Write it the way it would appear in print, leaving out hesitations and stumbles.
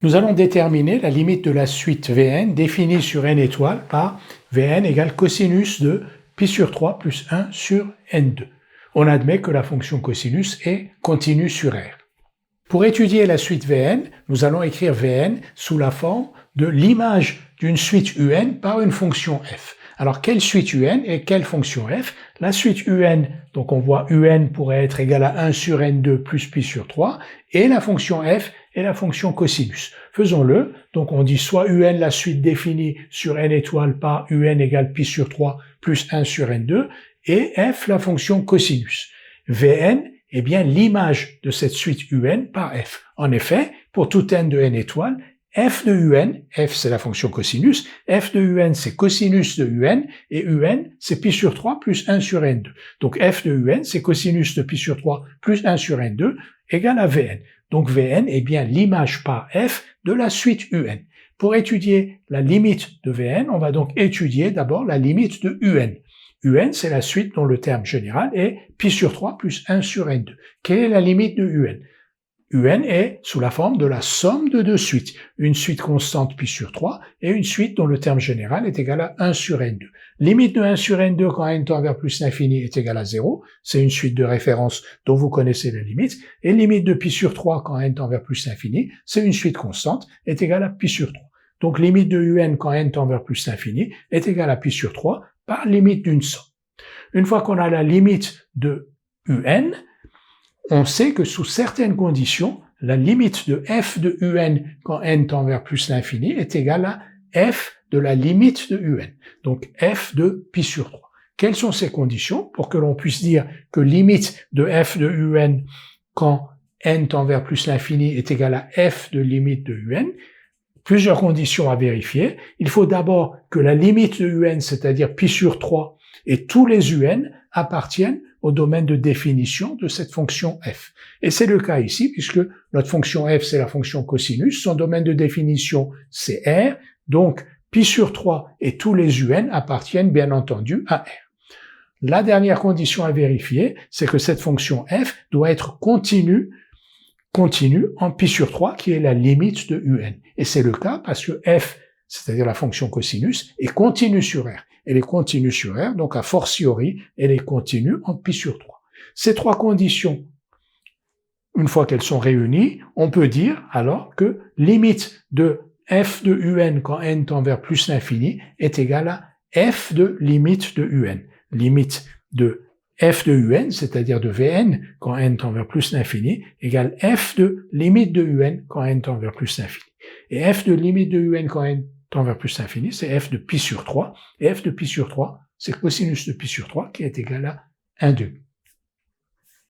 Nous allons déterminer la limite de la suite Vn définie sur n étoiles par Vn égale cosinus de pi sur 3 plus 1 sur n2. On admet que la fonction cosinus est continue sur R. Pour étudier la suite Vn, nous allons écrire Vn sous la forme de l'image d'une suite Un par une fonction f. Alors, quelle suite Un et quelle fonction f? La suite Un, donc on voit Un pourrait être égal à 1 sur n2 plus pi sur 3, et la fonction f est la fonction cosinus. Faisons-le. Donc on dit soit Un, la suite définie sur n étoiles par Un égale pi sur 3 plus 1 sur n2, et f la fonction cosinus. Vn est bien l'image de cette suite Un par f. En effet, pour tout n de n étoiles, f de Un, f c'est la fonction cosinus, f de Un c'est cosinus de Un, et Un c'est pi sur 3 plus 1 sur n2. Donc f de Un c'est cosinus de pi sur 3 plus 1 sur n2 égale à Vn. Donc Vn est bien l'image par f de la suite Un. Pour étudier la limite de Vn, on va donc étudier d'abord la limite de Un. Un, c'est la suite dont le terme général est pi sur 3 plus 1 sur n2. Quelle est la limite de Un? Un est sous la forme de la somme de deux suites, une suite constante pi sur 3 et une suite dont le terme général est égal à 1 sur n2. Limite de 1 sur n2 quand n tend vers plus l'infini est égal à 0, c'est une suite de référence dont vous connaissez la limite, et limite de pi sur 3 quand n tend vers plus l'infini, c'est une suite constante, est égale à pi sur 3. Donc limite de Un quand n tend vers plus l'infini est égal à pi sur 3 par limite d'une somme. Une fois qu'on a la limite de Un, on sait que sous certaines conditions, la limite de f de Un quand n tend vers plus l'infini est égale à f de la limite de Un. Donc f de pi sur 3. Quelles sont ces conditions pour que l'on puisse dire que limite de f de Un quand n tend vers plus l'infini est égale à f de limite de Un? Plusieurs conditions à vérifier. Il faut d'abord que la limite de Un, c'est-à-dire pi sur 3, et tous les Un appartiennent au domaine de définition de cette fonction f. Et c'est le cas ici, puisque notre fonction f, c'est la fonction cosinus, son domaine de définition, c'est R, donc pi sur 3 et tous les Un appartiennent bien entendu à R. La dernière condition à vérifier, c'est que cette fonction f doit être continue en pi sur 3, qui est la limite de Un. Et c'est le cas parce que f, c'est-à-dire la fonction cosinus, est continue sur R. Elle est continue sur R, donc a fortiori, elle est continue en pi sur 3. Ces trois conditions, une fois qu'elles sont réunies, on peut dire alors que limite de f de Un quand n tend vers plus l'infini est égale à f de limite de Un. Limite de f de Un, c'est-à-dire de Vn quand n tend vers plus l'infini, égale f de limite de Un quand n tend vers plus l'infini. Et f de limite de Un quand n tend vers plus l'infini, c'est f de pi sur 3, et f de pi sur 3, c'est cosinus de pi sur 3 qui est égal à 1/2.